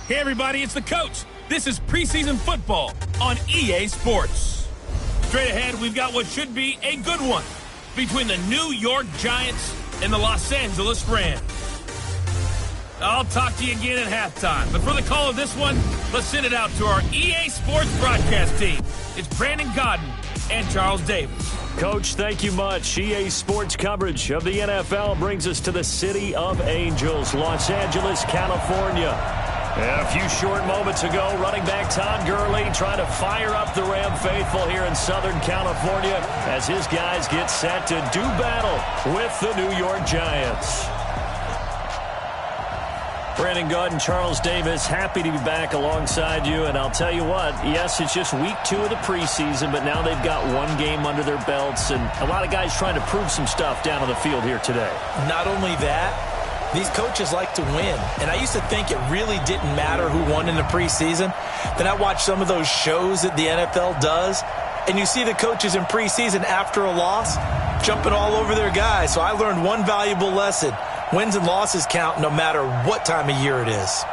Hey everybody, it's the coach. This is preseason football on EA Sports. Straight ahead, we've got what should be a good one between the New York Giants and the Los Angeles Rams. I'll talk to you again at halftime, but for the call of this one, let's send it out to our EA Sports broadcast team. It's Brandon Godden and Charles Davis. Coach, thank you much. EA Sports coverage of the NFL brings us to the City of Angels, Los Angeles, California. And a few short moments ago, running back Todd Gurley trying to fire up the Ram faithful here in Southern California as his guys get set to do battle with the New York Giants. Brandon Godden, Charles Davis, happy to be back alongside you. And I'll tell you what, yes, it's just week 2 of the preseason, but now they've got one game under their belts. And a lot of guys trying to prove some stuff down on the field here today. Not only that, these coaches like to win. And I used to think it really didn't matter who won in the preseason. Then I watched some of those shows that the NFL does, and you see the coaches in preseason after a loss jumping all over their guys. So I learned one valuable lesson. Wins and losses count no matter what time of year it is.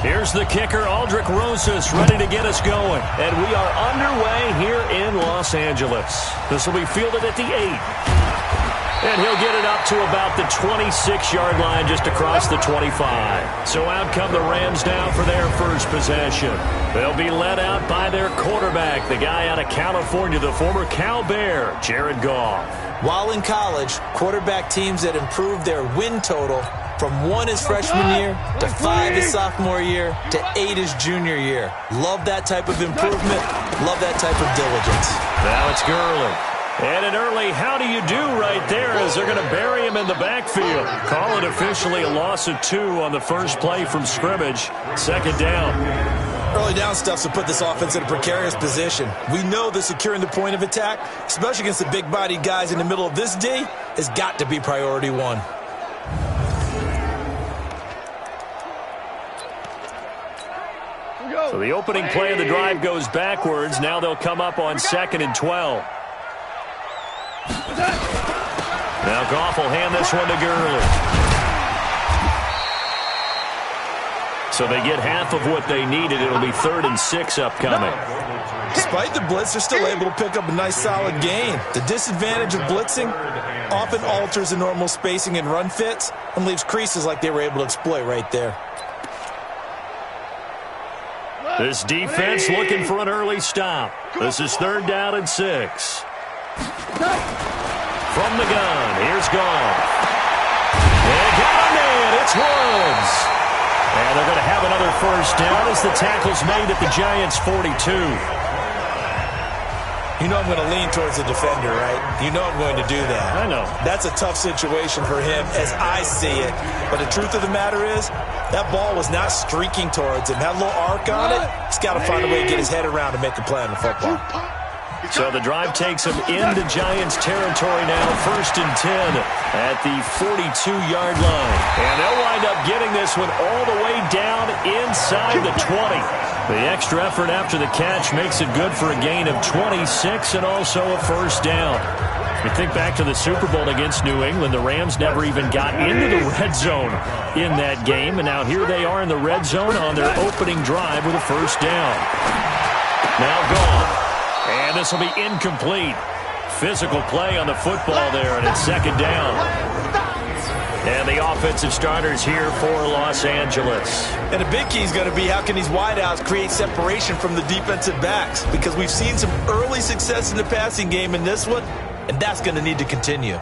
Here's the kicker, Aldrich Rosas, ready to get us going. And we are underway here in Los Angeles. This will be fielded at the 8. And he'll get it up to about the 26-yard line just across the 25. So out come the Rams now for their first possession. They'll be led out by their quarterback, the guy out of California, the former Cal Bear, Jared Goff. While in college, quarterback teams that improved their win total from 1 his freshman year to 5 his sophomore year to 8 his junior year. Love that type of improvement. Love that type of diligence. Now it's Gurley. And an early how do you do right there as they're going to bury him in the backfield. Call it officially a loss of 2 on the first play from scrimmage. Second down. Early down stuff to put this offense in a precarious position. We know that securing the point of attack, especially against the big-bodied guys in the middle of this D, has got to be priority 1. So the opening play of the drive goes backwards. Now they'll come up on 2nd and 12. Now Goff will hand this one to Gurley. So they get half of what they needed. It'll be 3rd and 6 upcoming. Despite the blitz, they're still able to pick up a nice solid gain. The disadvantage of blitzing often alters the normal spacing and run fits and leaves creases like they were able to exploit right there. This defense looking for an early stop. This is 3rd down and 6. From the gun, here's Goff. And got a man, it's Woods. And they're going to have another first down as the tackle's made at the Giants' 42. You know I'm going to lean towards the defender, right? You know I'm going to do that. I know. That's a tough situation for him as I see it. But the truth of the matter is, that ball was not streaking towards him. Had a little arc on it. He's got to find a way to get his head around and make a play on the football. So the drive takes him into Giants territory now, 1st and 10 at the 42-yard line. And they'll wind up getting this one all the way down inside the 20. The extra effort after the catch makes it good for a gain of 26 and also a first down. You think back to the Super Bowl against New England, the Rams never even got into the red zone in that game. And now here they are in the red zone on their opening drive with a first down. Now gone. And this will be incomplete. Physical play on the football there, and it's 2nd down. And the offensive starters here for Los Angeles. And the big key is going to be how can these wideouts create separation from the defensive backs? Because we've seen some early success in the passing game in this one, and that's going to need to continue.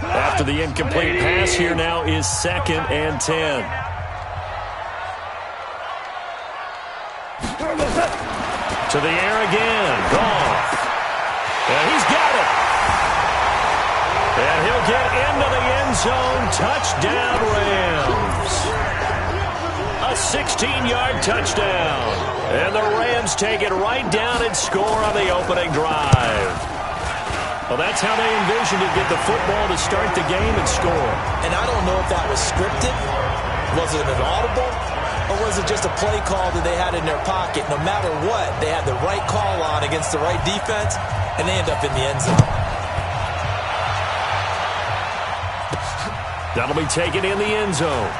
After the incomplete pass, here now is 2nd and 10. To the air again. Goff. And he's got it. And he'll get into the end zone. Touchdown, Rams. A 16-yard touchdown. And the Rams take it right down and score on the opening drive. Well, that's how they envisioned it, get the football to start the game and score. And I don't know if that was scripted. Was it an audible? Or was it just a play call that they had in their pocket? No matter what, they had the right call on against the right defense, and they end up in the end zone. That'll be taken in the end zone.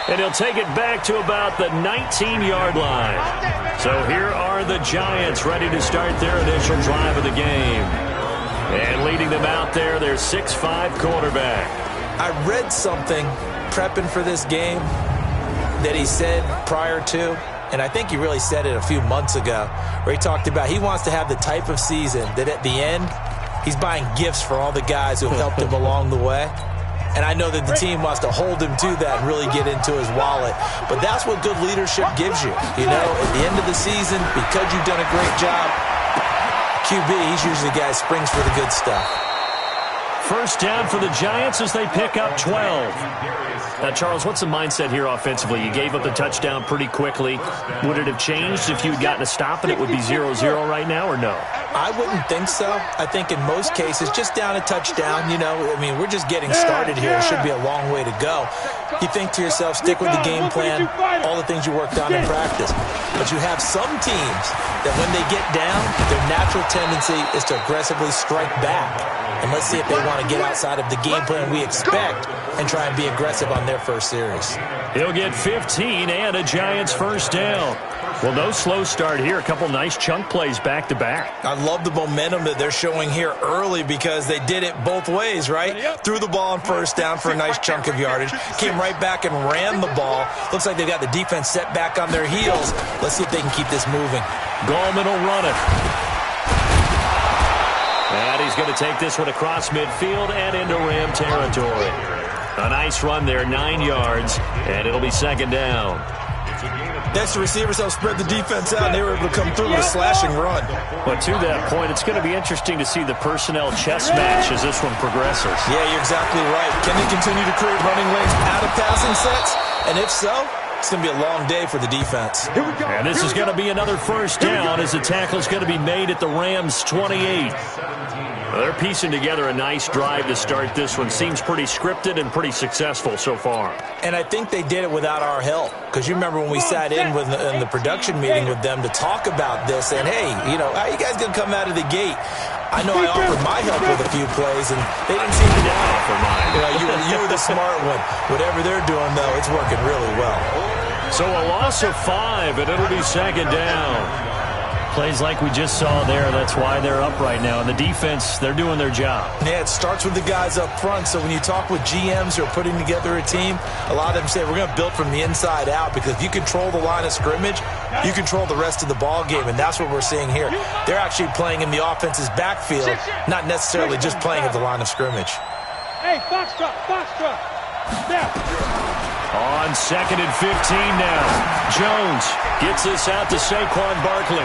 And he'll take it back to about the 19-yard line. So here are the Giants ready to start their initial drive of the game. And leading them out there, their 6'5" quarterback. I read something prepping for this game that he said prior to, and I think he really said it a few months ago, where he talked about he wants to have the type of season that at the end, he's buying gifts for all the guys who helped him along the way. And I know that the team wants to hold him to that and really get into his wallet. But that's what good leadership gives you. You know, at the end of the season, because you've done a great job, QB, he's usually the guy who springs for the good stuff. First down for the Giants as they pick up 12. Now, Charles, what's the mindset here offensively? You gave up the touchdown pretty quickly. Would it have changed if you had gotten a stop and it would be 0-0 right now, or no? I wouldn't think so. I think in most cases, just down a touchdown, you know, I mean, we're just getting started here. It should be a long way to go. You think to yourself, stick with the game plan, all the things you worked on in practice. But you have some teams that when they get down, their natural tendency is to aggressively strike back. And let's see if they want to get outside of the game plan we expect and try and be aggressive on their first series. He'll get 15 and a Giants first down. Well, no slow start here. A couple nice chunk plays back-to-back. I love the momentum that they're showing here early because they did it both ways, right? Threw the ball on first down for a nice chunk of yardage. Came right back and ran the ball. Looks like they've got the defense set back on their heels. Let's see if they can keep this moving. Gallman will run it. And he's going to take this one across midfield and into Ram territory. A nice run there, 9 yards, and it'll be second down. That's the receivers help spread the defense out, and they were able to come through with a slashing run. But to that point, it's going to be interesting to see the personnel chess match as this one progresses. Yeah, you're exactly right. Can they continue to create running lanes out of passing sets? And if so, it's going to be a long day for the defense. And this is going to be another first down as the tackle's going to be made at the Rams' 28. Well, they're piecing together a nice drive to start this one. Seems pretty scripted and pretty successful so far. And I think they did it without our help. Because you remember when we sat in the production meeting with them to talk about this. And, hey, you know, how are you guys going to come out of the gate? I know I offered my help with a few plays, and they didn't seem to offer mine. You know, you were the smart one. Whatever they're doing, though, it's working really well. So a loss of 5, and it'll be second down. Plays like we just saw there, that's why they're up right now. And the defense, they're doing their job. Yeah, it starts with the guys up front. So when you talk with GMs who are putting together a team, a lot of them say we're going to build from the inside out, because if you control the line of scrimmage, you control the rest of the ball game, and that's what we're seeing here. They're actually playing in the offense's backfield, not necessarily just playing at the line of scrimmage. Hey, box truck, box truck. On 2nd and 15 now. Jones gets this out to Saquon Barkley.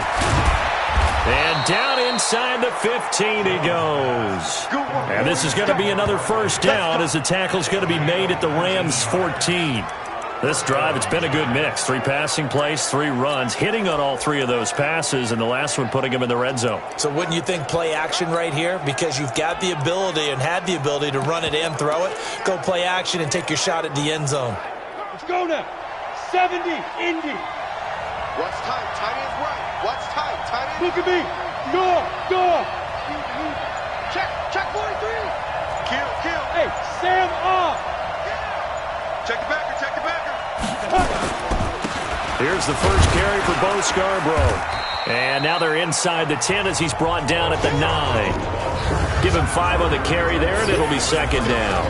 And down inside the 15 he goes. And this is going to be another first down as the tackle's going to be made at the Rams' 14. This drive, it's been a good mix. 3 passing plays, 3 runs, hitting on all 3 of those passes, and the last one putting him in the red zone. So wouldn't you think play action right here? Because you've got the ability and had the ability to run it and throw it. Go play action and take your shot at the end zone. Let's go now. 70, Indy. What's tight? Tight end's right. What's tight? Tight end. Look at me. Door. Check 43. Kill. Hey, Sam off. Check the backer. Here's the first carry for Bo Scarborough. And now they're inside the 10 as he's brought down at the 9. Give him 5 on the carry there, and it'll be second down.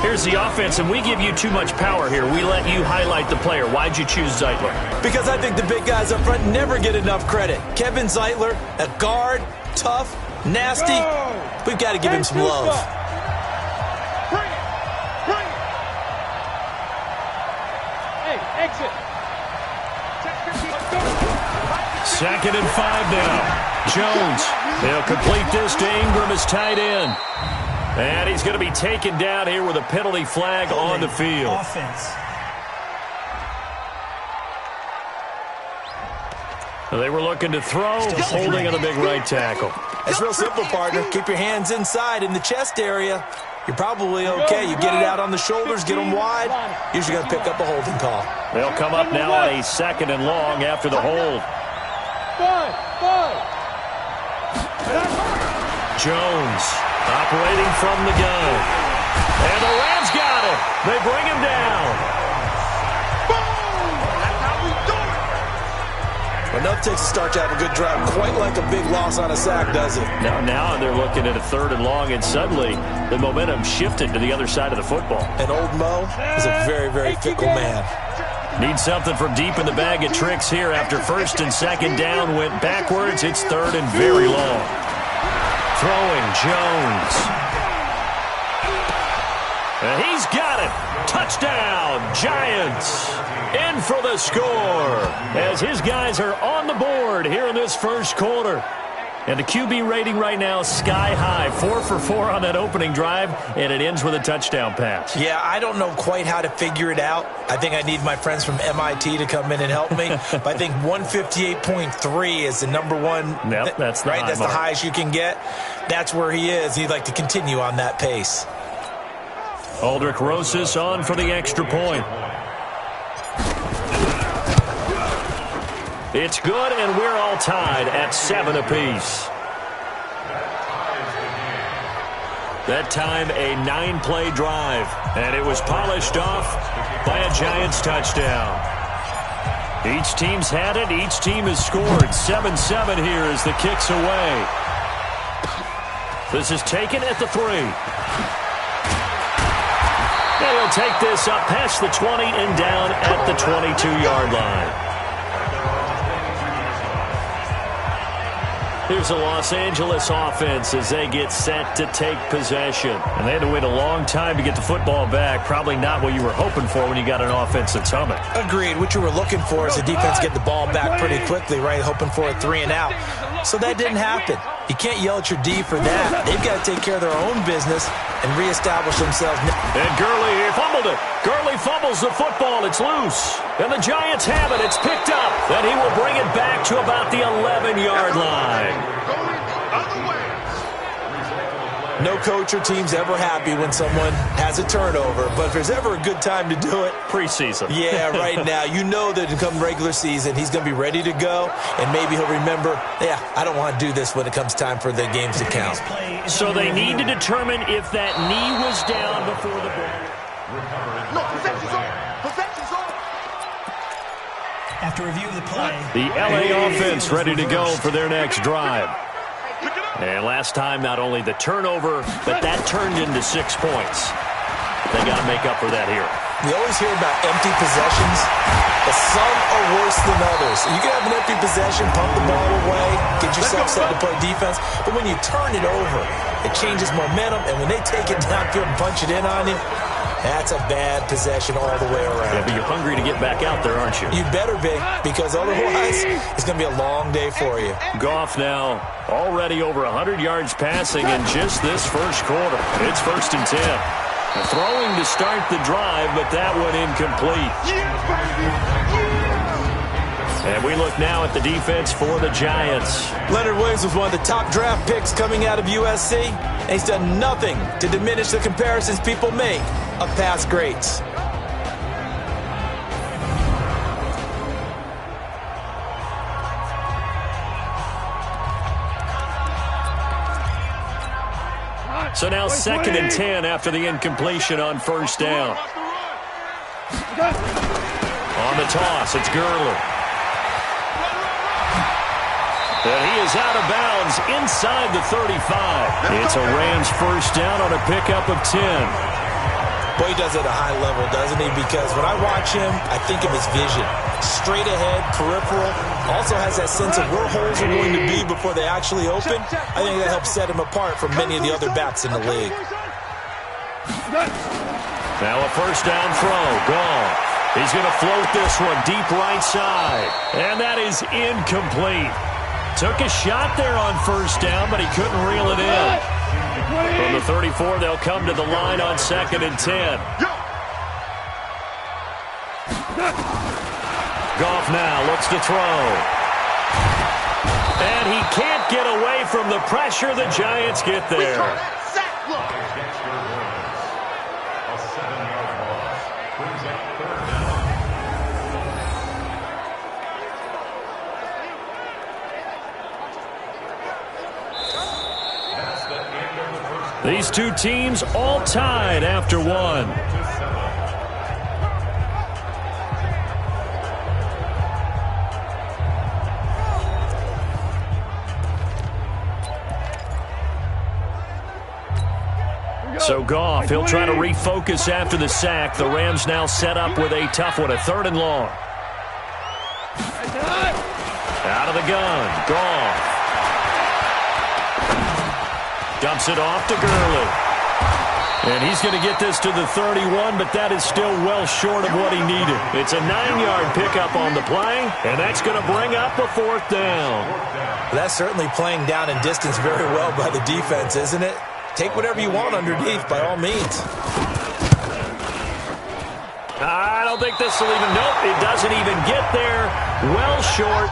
Here's the offense, and we give you too much power here. We let you highlight the player. Why'd you choose Zeitler? Because I think the big guys up front never get enough credit. Kevin Zeitler, a guard, tough, nasty. We've got to give him some love. Bring it. Hey, exit. Let's go. 2nd and 5 now. Jones, he'll complete this to Ingram as tight end. And he's going to be taken down here with a penalty flag on the field. Offense. They were looking to throw, holding on the big right tackle. It's real simple, partner. Keep your hands inside in the chest area. You're probably okay. You get it out on the shoulders, get them wide. Usually going to pick up a holding call. They'll come up now on a 2nd and long after the hold. Jones operating from the gun. And the Rams got it. They bring him down. Enough takes to start to have a good drive. Quite like a big loss on a sack, does it? Now they're looking at a 3rd and long, and suddenly the momentum shifted to the other side of the football. And old Mo is a very, very fickle man. Need something from deep in the bag of tricks here after 1st and 2nd down went backwards. It's 3rd and very long. Throwing Jones. And he's got it. Touchdown, Giants. In for the score as his guys are on the board here in this first quarter. And the QB rating right now sky high. 4 for 4 on that opening drive, and it ends with a touchdown pass. Yeah, I don't know quite how to figure it out. I think I need my friends from MIT to come in and help me. But I think 158.3 is the number one. Yep, that's the right. high That's mark. the highest you can get. That's where he is. He'd like to continue on that pace. Aldrich Rosas on for the extra point. It's good, and we're all tied at 7 apiece. That time, a 9-play drive, and it was polished off by a Giants touchdown. Each team's had it. Each team has scored. 7-7 here as the kick's away. This is taken at the 3. And he'll take this up past the 20 and down at the 22-yard line. Here's the Los Angeles offense as they get set to take possession. And they had to wait a long time to get the football back. Probably not what you were hoping for when you got an offense that's humming. Agreed. What you were looking for is the defense get the ball back pretty quickly, right? Hoping for a 3 and out. So that didn't happen. You can't yell at your D for that. They've got to take care of their own business and reestablish themselves. And Gurley fumbled it. Gurley fumbles the football. It's loose. And the Giants have it. It's picked up. Then he will bring it back to about the 11-yard line. No coach or team's ever happy when someone has a turnover, but if there's ever a good time to do it, preseason. Yeah, right now. You know that come regular season, he's going to be ready to go, and maybe he'll remember, yeah, I don't want to do this when it comes time for the games to count. So they need to determine if that knee was down before the ball. No, possession's on. Possession's on. After review of the play, The LA offense ready to go for their next drive. And last time, not only the turnover, but that turned into 6 points. They got to make up for that here. We always hear about empty possessions, but some are worse than others. You can have an empty possession, pump the ball away, get yourself set to play defense, but when you turn it over, it changes momentum, and when they take it downfield and punch it in on you, that's a bad possession all the way around. Yeah, but you're hungry to get back out there, aren't you? You better be, because otherwise it's going to be a long day for you. Goff now already over 100 yards passing in just this first quarter. It's 1st and 10. Throwing to start the drive, but that one incomplete. And we look now at the defense for the Giants. Leonard Williams was one of the top draft picks coming out of USC, and he's done nothing to diminish the comparisons people make of past greats. So now 2nd and 10 after the incompletion on 1st down. On the toss, it's Gurley. And he is out of bounds inside the 35. It's a Rams 1st down on a pickup of 10. Boy, he does it at a high level, doesn't he? Because when I watch him, I think of his vision. Straight ahead, peripheral. Also has that sense of where holes are going to be before they actually open. I think that helps set him apart from many of the other backs in the league. Now a 1st down throw. Gone. He's going to float this one deep right side. And that is incomplete. Took a shot there on first down, but he couldn't reel it in. From the 34, they'll come to the line on 2nd and 10. Goff now looks to throw. And he can't get away from the pressure. The Giants get there. These two teams all tied after one. So Goff, he'll try to refocus after the sack. The Rams now set up with a tough one, a 3rd and long. Out of the gun, Goff. Dumps it off to Gurley. And he's going to get this to the 31, but that is still well short of what he needed. It's a 9-yard pickup on the play, and that's going to bring up a 4th down. That's certainly playing down in distance very well by the defense, isn't it? Take whatever you want underneath, by all means. I don't think this will even, nope, it doesn't even get there. Well short.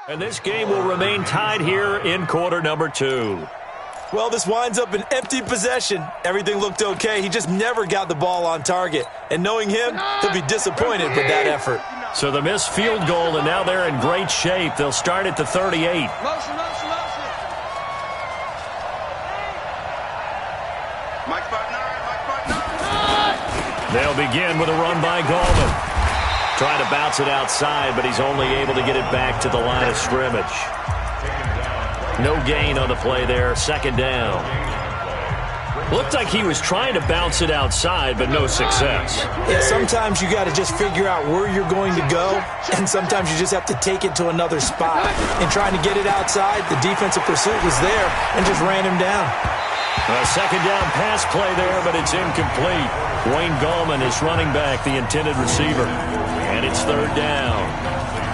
And this game will remain tied here in quarter number 2. Well, this winds up an empty possession. Everything looked okay. He just never got the ball on target. And knowing him, he'll be disappointed with that effort. So the missed field goal, and now they're in great shape. They'll start at the 38. They'll begin with a run by Gallman. Trying to bounce it outside, but he's only able to get it back to the line of scrimmage. No gain on the play there. Second down. Looked like he was trying to bounce it outside, but no success. Yeah, sometimes you got to just figure out where you're going to go, and sometimes you just have to take it to another spot. And trying to get it outside, the defensive pursuit was there and just ran him down. A second down pass play there, but it's incomplete. Wayne Gallman is running back, the intended receiver. And it's third down.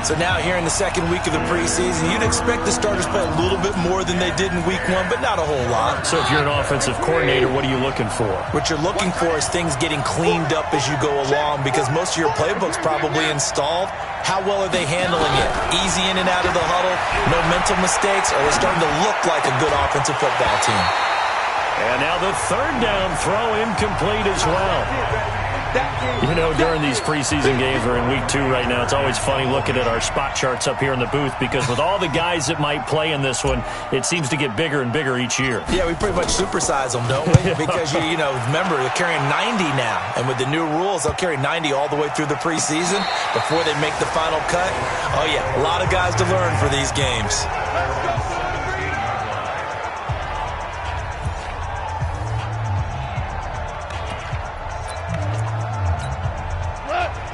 So now here in the second week of the preseason, you'd expect the starters play a little bit more than they did in week 1, but not a whole lot. So if you're an offensive coordinator, what are you looking for? What you're looking for is things getting cleaned up as you go along, because most of your playbook's probably installed. How well are they handling it? Easy in and out of the huddle, no mental mistakes, or they're starting to look like a good offensive football team. And now the third down throw incomplete as well. You know, during these preseason games, we're in week 2 right now, it's always funny looking at our spot charts up here in the booth, because with all the guys that might play in this one, it seems to get bigger and bigger each year. Yeah, we pretty much supersize them, don't we? Because, you know, remember, they're carrying 90 now. And with the new rules, they'll carry 90 all the way through the preseason before they make the final cut. Oh, yeah, a lot of guys to learn for these games.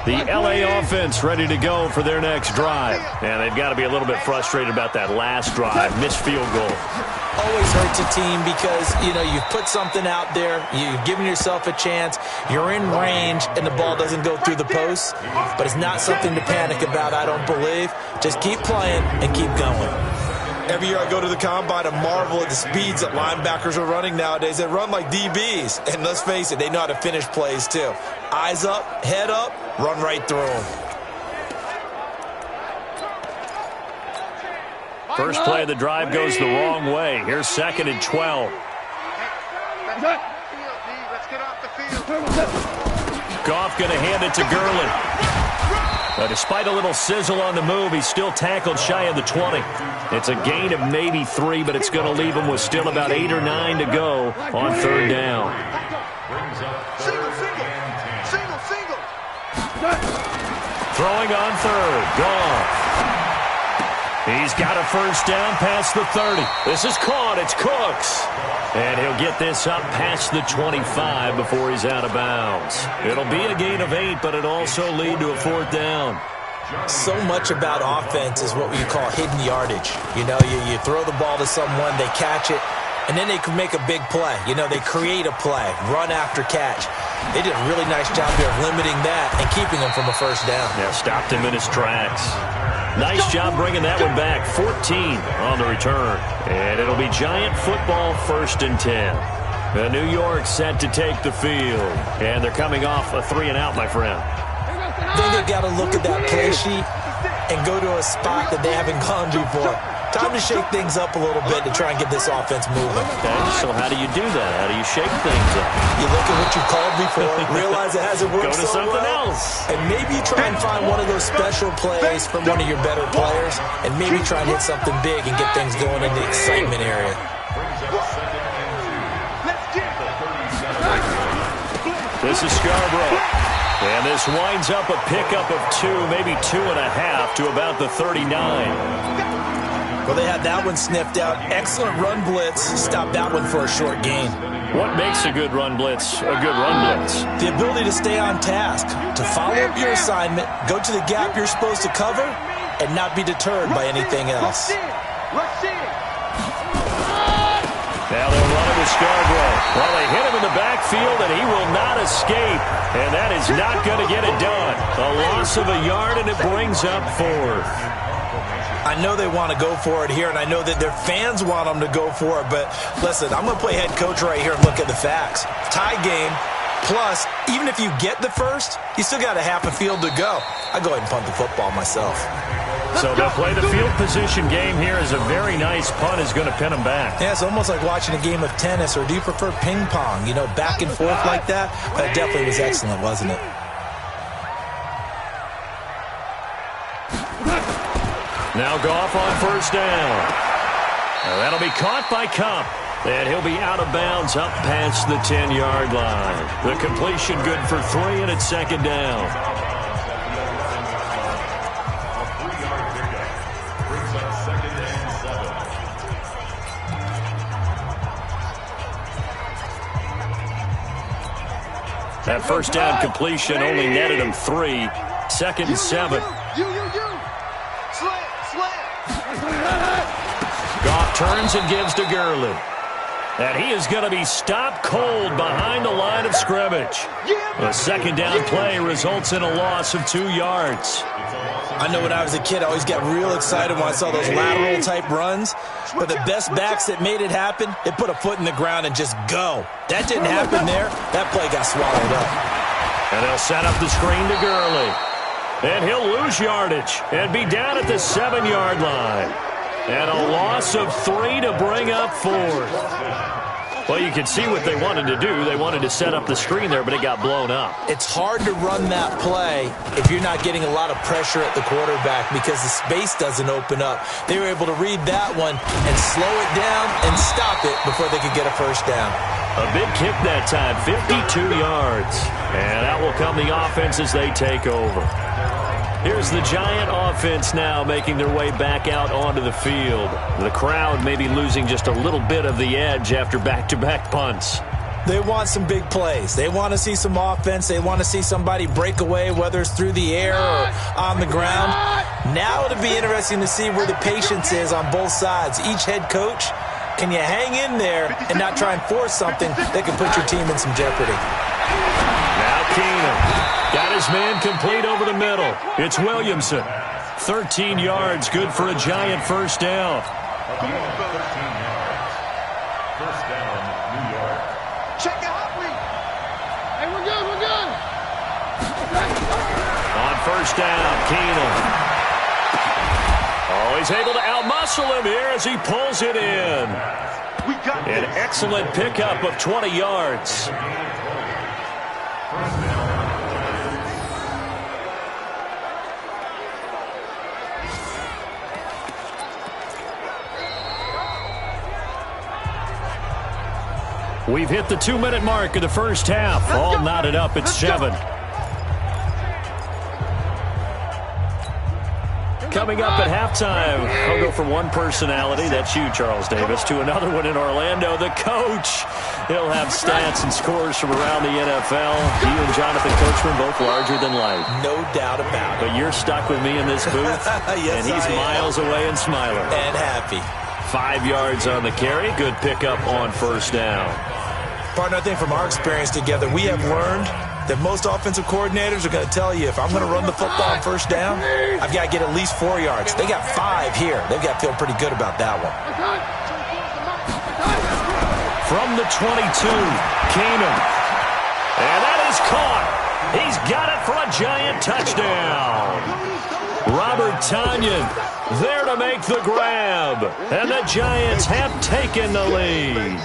The LA offense ready to go for their next drive. And they've got to be a little bit frustrated about that last drive. Missed field goal. Always hurts a team because, you know, you've put something out there, you've given yourself a chance, you're in range, and the ball doesn't go through the post. But it's not something to panic about, I don't believe. Just keep playing and keep going. Every year I go to the combine and marvel at the speeds that linebackers are running nowadays. They run like DBs. And let's face it, they know how to finish plays too. Eyes up, head up, run right through them. First play of the drive goes the wrong way. Here's 2nd and 12. Goff going to hand it to Gurley. Despite a little sizzle on the move, he's still tackled shy of the 20. It's a gain of maybe 3, but it's going to leave him with still about 8 or 9 to go on third down. Single. Throwing on third. Goff. He's got a first down past the 30. This is caught. It's Cooks. And he'll get this up past the 25 before he's out of bounds. It'll be a gain of 8, but it'll also lead to a fourth down. So much about offense is what you call hidden yardage. You know, you throw the ball to someone, they catch it, and then they can make a big play. You know, they create a play, run after catch. They did a really nice job here of limiting that and keeping him from a first down. Yeah, stopped him in his tracks. Nice job bringing that one back. 14 on the return. And it'll be Giant football, 1st and 10. New York set to take the field. And they're coming off a 3-and-out, my friend. I think they've got to look at that play sheet and go to a spot that they haven't gone before. Time to shake things up a little bit to try and get this offense moving. Okay, so how do you do that? How do you shake things up? You look at what you called before, realize it hasn't worked Go to so something well, else. and maybe try and find one of those special plays from one of your better players, and maybe try and hit something big and get things going in the excitement area. This is Scarborough. And this winds up a pickup of 2, maybe 2.5 to about the 39. Well, they had that one sniffed out. Excellent run blitz. Stopped that one for a short gain. What makes a good run blitz a good run blitz? The ability to stay on task, to follow up your assignment, go to the gap you're supposed to cover, and not be deterred by anything else. Now they'll run it with Scarborough. Well, they hit him in the backfield, and he will not escape. And that is not going to get it done. A loss of a yard, and it brings up 4th. I know they want to go for it here, and I know that their fans want them to go for it, but listen, I'm going to play head coach right here and look at the facts. Tie game, plus, even if you get the first, you still got a half a field to go. I go ahead and punt the football myself. So they'll play the field position game here as a very nice punt is going to pin them back. Yeah, it's almost like watching a game of tennis, or do you prefer ping pong? You know, back and forth like that? That definitely was excellent, wasn't it? Now Goff on first down. Now that'll be caught by Kupp. And he'll be out of bounds up past the 10-yard line. The completion good for 3, and it's second down. That first down completion only netted him 3. Second and 7. Goff turns and gives to Gurley. And he is going to be stopped cold behind the line of scrimmage. The second down play results in a loss of 2 yards. I know when I was a kid, I always got real excited when I saw those lateral-type runs. But the best backs that made it happen, they put a foot in the ground and just go. That didn't happen there. That play got swallowed up. And they'll set up the screen to Gurley. And he'll lose yardage and be down at the 7-yard line. And a loss of 3 to bring up 4th. Well, you can see what they wanted to do. They wanted to set up the screen there, but it got blown up. It's hard to run that play if you're not getting a lot of pressure at the quarterback because the space doesn't open up. They were able to read that one and slow it down and stop it before they could get a first down. A big kick that time, 52 yards. And out will come the offense as they take over. Here's the Giant offense now making their way back out onto the field. The crowd may be losing just a little bit of the edge after back-to-back punts. They want some big plays. They want to see some offense. They want to see somebody break away, whether it's through the air or on the ground. Now it'll be interesting to see where the patience is on both sides. Each head coach, can you hang in there and not try and force something that can put your team in some jeopardy? Now Keenum. Got his man complete over the middle. It's Williamson. 13 yards, good for a Giant first down. First down, New York. Check out, Hey, we're good. On first down, Keenum. Oh, he's able to outmuscle him here as he pulls it in. An excellent pickup of 20 yards. We've hit the 2-minute mark of the first half. All knotted up at 7. Coming up at halftime, I'll go from one personality, that's you, Charles Davis, to another one in Orlando, the coach. He'll have stats and scores from around the NFL. You and Jonathan Coachman both larger than life. No doubt about it. But you're stuck with me in this booth, yes, and he's miles away and smiling. And happy. 5 yards on the carry. Good pickup on first down. Partner, I think from our experience together, we have learned that most offensive coordinators are going to tell you, if I'm going to run the football on first down, I've got to get at least 4 yards. They got 5 here. They've got to feel pretty good about that one. From the 22, Keenum. And that is caught. He's got it for a Giant touchdown. Robert Tonyan there to make the grab. And the Giants have taken the lead.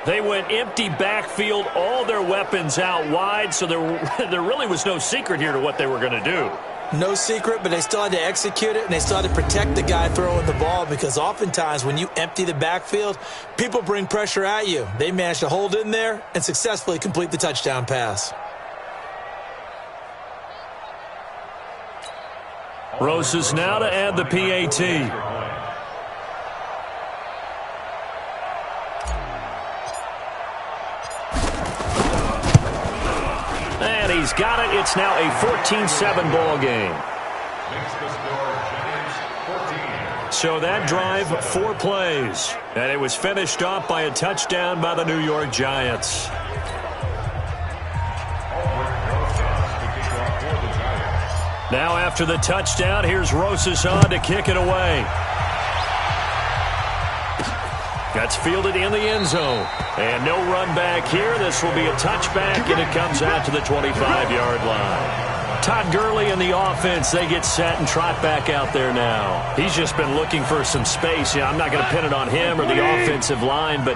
They went empty backfield, all their weapons out wide, so there really was no secret here to what they were going to do. No secret, but they still had to execute it, and they still had to protect the guy throwing the ball, because oftentimes when you empty the backfield, people bring pressure at you. They managed to hold in there and successfully complete the touchdown pass. Rosas now to add the PAT. And he's got it. It's now a 14-7 ball game. So that drive, 4 plays. And it was finished off by a touchdown by the New York Giants. Now after the touchdown, here's Rosas on to kick it away. That's fielded in the end zone. And no run back here. This will be a touchback, and it comes out to the 25-yard line. Todd Gurley and the offense, they get set and trot back out there now. He's just been looking for some space. I'm not going to pin it on him or the offensive line, but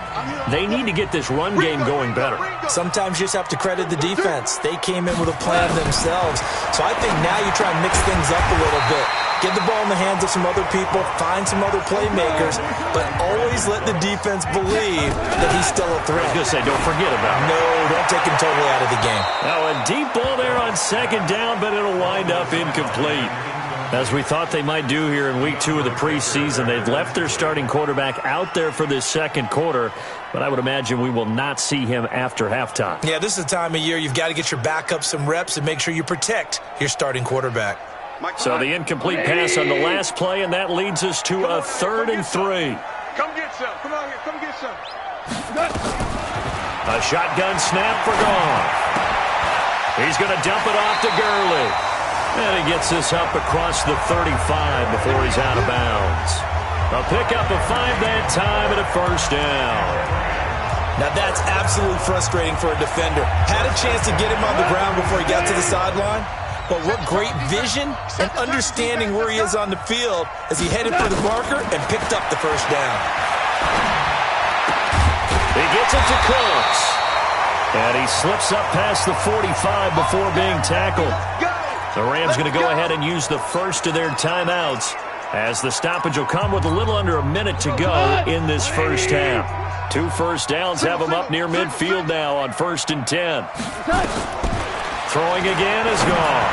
they need to get this run game going better. Sometimes you just have to credit the defense. They came in with a plan themselves. So I think now you try and mix things up a little bit. Get the ball in the hands of some other people, find some other playmakers, but always let the defense believe that he's still a threat. I was going to say, don't forget about him. No, don't take him totally out of the game. Now a deep ball there on second down, but it'll wind up incomplete. As we thought they might do here in week 2 of the preseason, they've left their starting quarterback out there for this second quarter, but I would imagine we will not see him after halftime. Yeah, this is the time of year you've got to get your backup some reps and make sure you protect your starting quarterback. So the incomplete pass on the last play, and that leads us to a 3rd and 3. Come get some. Come on here. Come get some. A shotgun snap for Goff. He's going to dump it off to Gurley. And he gets this up across the 35 before he's out of bounds. A pickup of 5 that time and a first down. Now that's absolutely frustrating for a defender. Had a chance to get him on the ground before he got to the sideline, but what great vision and understanding where he is on the field as he headed for the marker and picked up the first down. He gets it to Colts. And he slips up past the 45 before being tackled. The Rams going to go ahead and use the first of their timeouts as the stoppage will come with a little under a minute to go in this first half. 2 first downs have them up near midfield now on 1st and 10. Throwing again is Goff.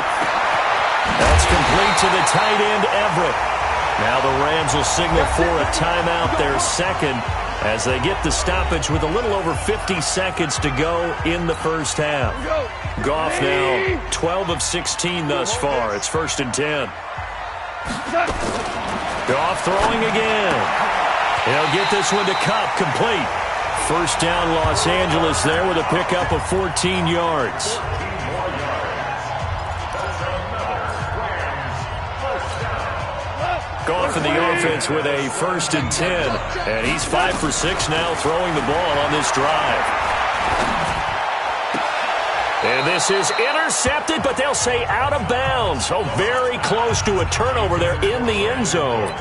That's complete to the tight end, Everett. Now the Rams will signal for a timeout, their second, as they get the stoppage with a little over 50 seconds to go in the first half. Goff now 12 of 16 thus far. It's 1st and 10. Goff throwing again. He'll get this one to Kupp, complete. First down, Los Angeles there with a pickup of 14 yards. Goff in the offense with a 1st and 10. And he's 5 for 6 now throwing the ball on this drive. And this is intercepted, but they'll say out of bounds. So very close to a turnover there in the end zone.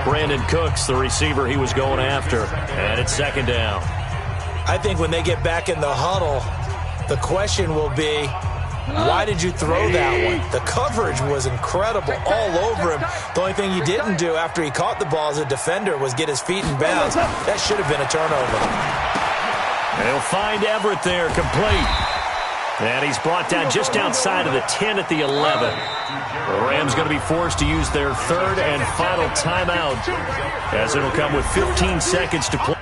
Brandon Cooks, the receiver he was going after. And it's 2nd down. I think when they get back in the huddle, the question will be, why did you throw that one? The coverage was incredible all over him. The only thing he didn't do after he caught the ball as a defender was get his feet in bounds. That should have been a turnover. They'll find Everett there, complete. And he's brought down just outside of the 10 at the 11. The Rams going to be forced to use their 3rd and final timeout, as it'll come with 15 seconds to play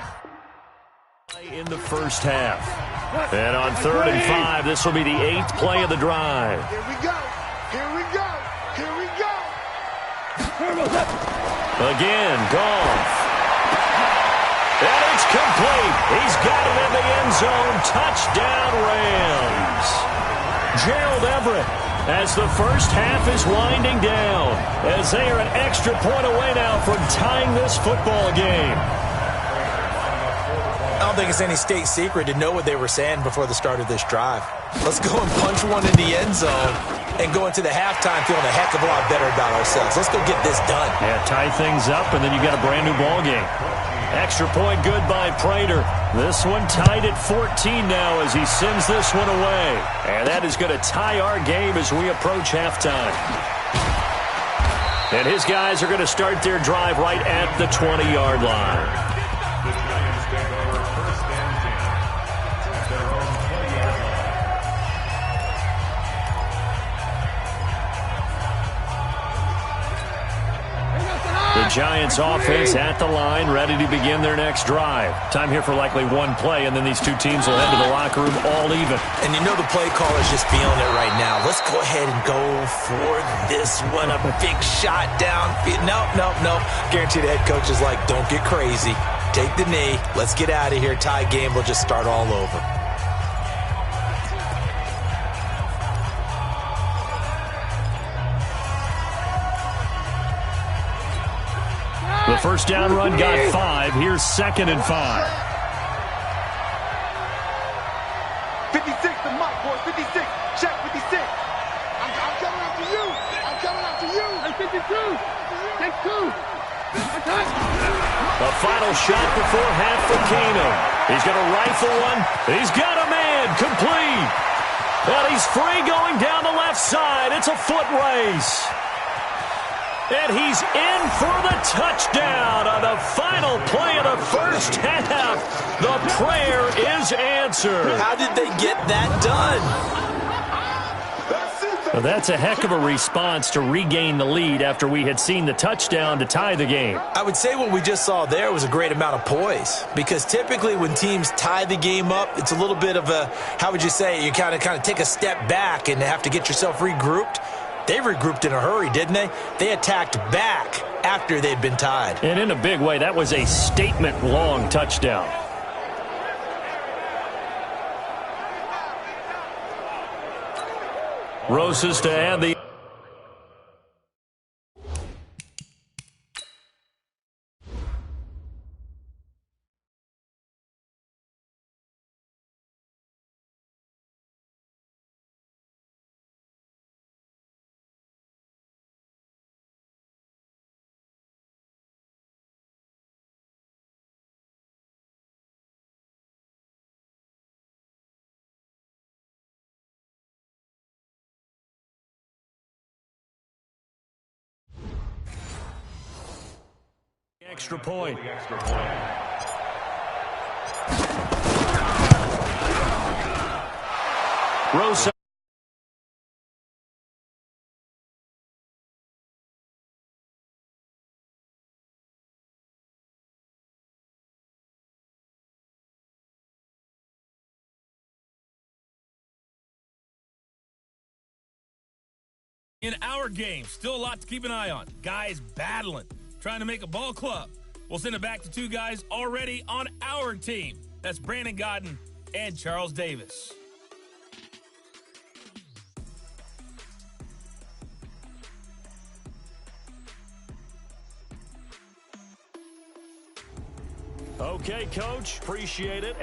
in the first half. And on 3rd and 5, this will be the 8th play of the drive. Here we go. Here we go. Here we go. Again, Goff. And it's complete. He's got it in the end zone. Touchdown, Rams. Gerald Everett, as the first half is winding down, as they are an extra point away now from tying this football game. I don't think it's any state secret to know what they were saying before the start of this drive. Let's go and punch one in the end zone and go into the halftime feeling a heck of a lot better about ourselves. Let's go get this done. Yeah, tie things up, and then you got a brand new ball game. Extra point good by Prater. This one tied at 14 now as he sends this one away. And that is going to tie our game as we approach halftime. And his guys are going to start their drive right at the 20-yard line. The Giants offense at the line, ready to begin their next drive. Time here for likely one play, and then these two teams will head to the locker room all even. And you know the play caller's just feeling it right now. Let's go ahead and go for this one. A big shot downfield. Nope. Guarantee the head coach is like, don't get crazy. Take the knee. Let's get out of here. Tie game. We'll just start all over. The first down run got 5. Here's 2nd and 5. 56 to Mike, boy. 56. Check 56. I'm Take two. The final shot before half for Keenum. He's going to rifle one. He's got a man. Complete. And he's free going down the left side. It's a foot race. And he's in for the touchdown on the final play of the first half. The prayer is answered. How did they get that done? Well, that's a heck of a response to regain the lead after we had seen the touchdown to tie the game. I would say what we just saw there was a great amount of poise, because typically when teams tie the game up, it's a little bit of a, how would you say, you kind of take a step back and have to get yourself regrouped. They regrouped in a hurry, didn't they? They attacked back after they'd been tied. And in a big way, that was a statement-long touchdown. Rosas to add the... extra point. Rosa. In our game, still a lot to keep an eye on. Guys battling, trying to make a ball club. We'll send it back to two guys already on our team. That's Brandon Godden and Charles Davis. Okay, Coach. Appreciate it.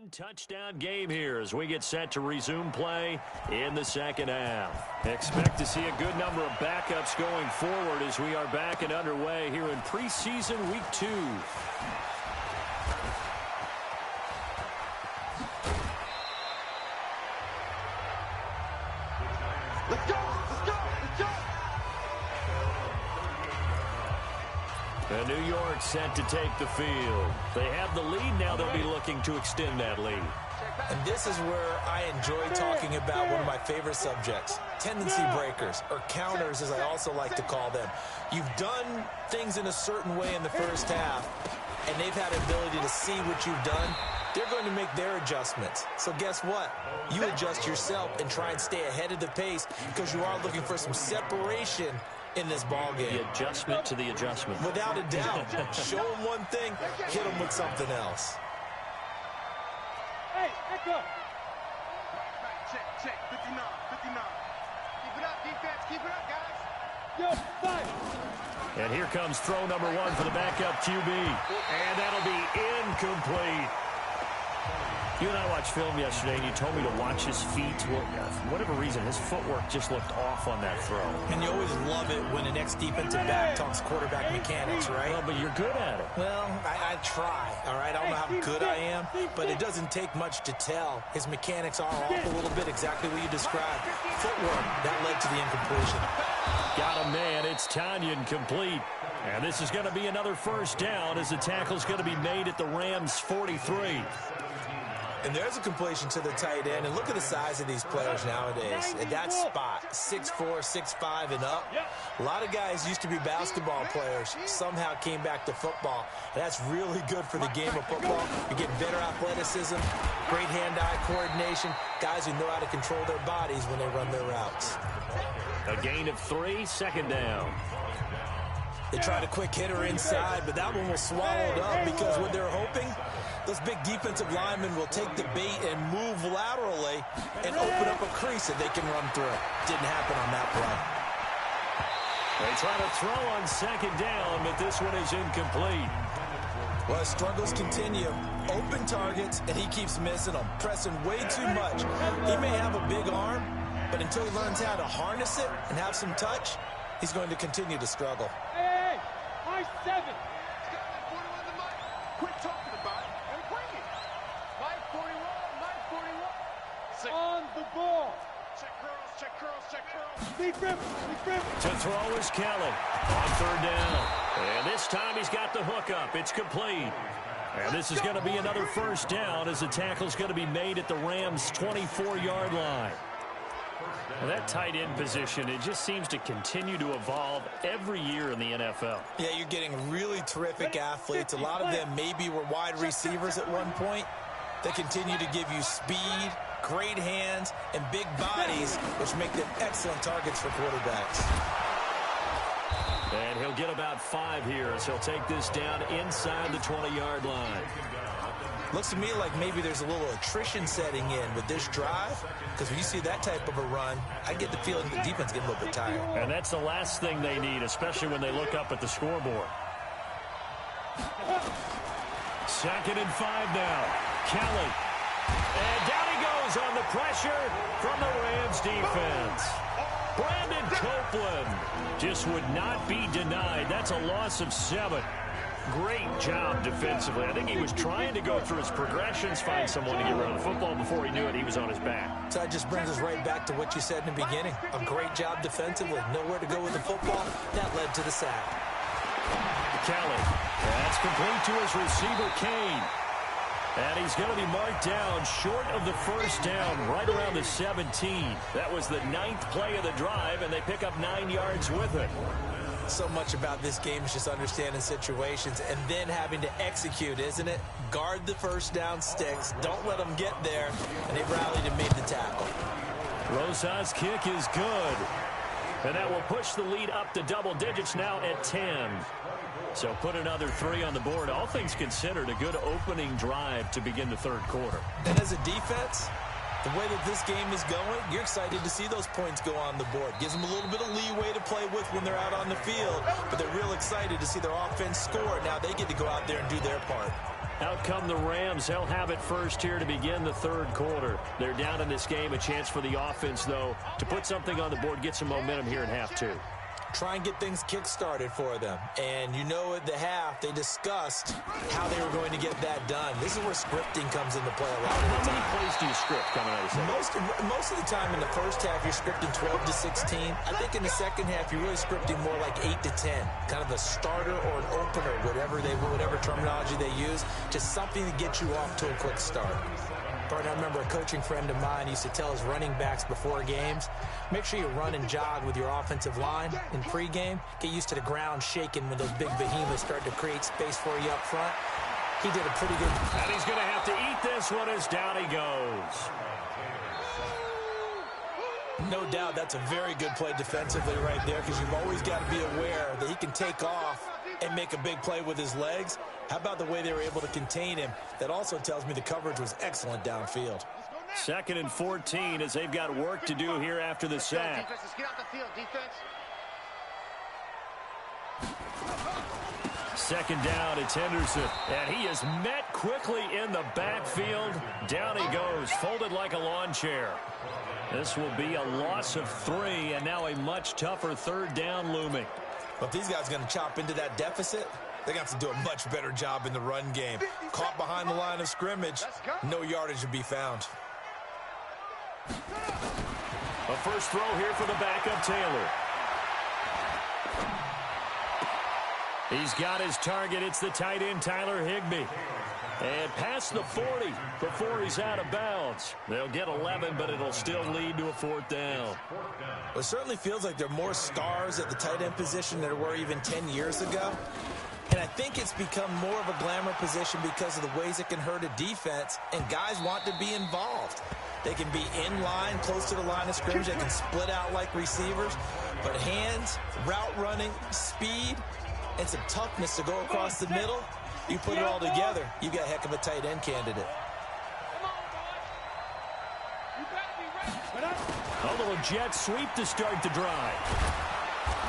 One-touchdown game here as we get set to resume play in the second half. Expect to see a good number of backups going forward as we are back and underway here in preseason week 2. Let's go! Let's go! Let's go! And New York set to take the field. They have the lead now. They'll be looking to extend that lead. And this is where I enjoy talking about one of my favorite subjects, tendency breakers, or counters as I also like to call them. You've done things in a certain way in the first half, and they've had the ability to see what you've done. They're going to make their adjustments. So guess what? You adjust yourself and try and stay ahead of the pace because you are looking for some separation in this ball game. The adjustment to the adjustment. Without a doubt. Show them one thing, hit them with something else. Hey, echo! Check, 59, 59. Keep it up, defense, keep it up, guys. Yo, fight! And here comes throw number 1 for the backup QB. And that'll be incomplete. You and I watched film yesterday, and you told me to watch his feet. Well, for whatever reason, his footwork just looked off on that throw. And you always love it when an ex-defensive back talks quarterback mechanics, right? Well, but you're good at it. Well, I try, all right? I don't know how good I am, but it doesn't take much to tell. His mechanics are off a little bit, exactly what you described. Footwork, that led to the incompletion. Got him, man. It's Tanyan complete. And this is going to be another first down as the tackle's going to be made at the Rams' 43. And there's a completion to the tight end. And look at the size of these players nowadays. At that spot, 6'4", 6'5", and up. A lot of guys used to be basketball players, somehow came back to football. And that's really good for the game of football. You get better athleticism, great hand-eye coordination, guys who know how to control their bodies when they run their routes. A gain of 3, second down. They tried a quick hitter inside, but that one was swallowed up because what they're hoping, those big defensive linemen will take the bait and move laterally and open up a crease that they can run through. Didn't happen on that play. They try to throw on second down, but this one is incomplete. Well, his struggles continue. Open targets, and he keeps missing them, pressing way too much. He may have a big arm, but until he learns how to harness it and have some touch, he's going to continue to struggle. Hey, high 7. Quit talking about it and bring it. 941, 941. On the ball. Check curls, check curls, check curls. Deep grip, deep grip. To throw is Kelly on third down. And this time he's got the hook up. It's complete. And this is going to be another first down as the tackle's going to be made at the Rams' 24-yard line. Well, that tight end position, it just seems to continue to evolve every year in the NFL. Yeah, you're getting really terrific athletes. A lot of them maybe were wide receivers at one point. They continue to give you speed, great hands, and big bodies, which make them excellent targets for quarterbacks. And he'll get about 5 here as he'll take this down inside the 20-yard line. Looks to me like maybe there's a little attrition setting in with this drive, because when you see that type of a run, I get the feeling the defense gets a little bit tired. And that's the last thing they need, especially when they look up at the scoreboard. 2nd and 5 now. Kelly. And down he goes on the pressure from the Rams defense. Brandon Copeland just would not be denied. That's a loss of 7. Great job defensively. I think he was trying to go through his progressions, find someone to get rid of the football. Before he knew it, he was on his back. So that just brings us right back to what you said in the beginning. A great job defensively. Nowhere to go with the football. That led to the sack. Kelly. That's complete to his receiver, Kane. And he's going to be marked down short of the first down, right around the 17. That was the 9th play of the drive, and they pick up 9 yards with it. So much about this game is just understanding situations and then having to execute, isn't it? Guard the first down sticks. Don't let them get there. And they rallied and made the tackle. Rosas' kick is good. And that will push the lead up to double digits now at 10. So put another 3 on the board. All things considered, a good opening drive to begin the third quarter. And as a defense, the way that this game is going, you're excited to see those points go on the board. Gives them a little bit of leeway to play with when they're out on the field, but they're real excited to see their offense score. Now they get to go out there and do their part. Out come the Rams. They'll have it first here to begin the third quarter. They're down in this game. A chance for the offense, though, to put something on the board, get some momentum here in half two. Try and get things kick-started for them. And you know at the half, they discussed how they were going to get that done. This is where scripting comes into play a lot of the time. How many plays do you script coming out of the second? Most of the time in the first half, you're scripting 12 to 16. I think in the second half, you're really scripting more like 8 to 10. Kind of a starter or an opener, whatever terminology they use, just something to get you off to a quick start. I remember a coaching friend of mine used to tell his running backs before games, make sure you run and jog with your offensive line in pregame. Get used to the ground shaking when those big behemoths start to create space for you up front. He did a pretty good job. And he's going to have to eat this one as down he goes. No doubt that's a very good play defensively right there, because you've always got to be aware that he can take off and make a big play with his legs. How about the way they were able to contain him? That also tells me the coverage was excellent downfield. 2nd and 14 as they've got work to do here after the sack. Let's get out the field, defense. 2nd down, it's Henderson. And he is met quickly in the backfield. Down he goes, folded like a lawn chair. This will be a loss of 3, and now a much tougher 3rd down looming. But these guys are going to chop into that deficit. They're going to have to do a much better job in the run game. Caught behind the line of scrimmage, no yardage to be found. A first throw here for the backup, Taylor. He's got his target. It's the tight end, Tyler Higbee. And past the 40 before he's out of bounds. They'll get 11, but it'll still lead to a 4th down. Well, it certainly feels like there are more stars at the tight end position than there were even 10 years ago. And I think it's become more of a glamour position because of the ways it can hurt a defense, and guys want to be involved. They can be in line, close to the line of scrimmage. They can split out like receivers. But hands, route running, speed, and some toughness to go across the middle, you put it all together, you've got a heck of a tight end candidate. A little jet sweep to start the drive.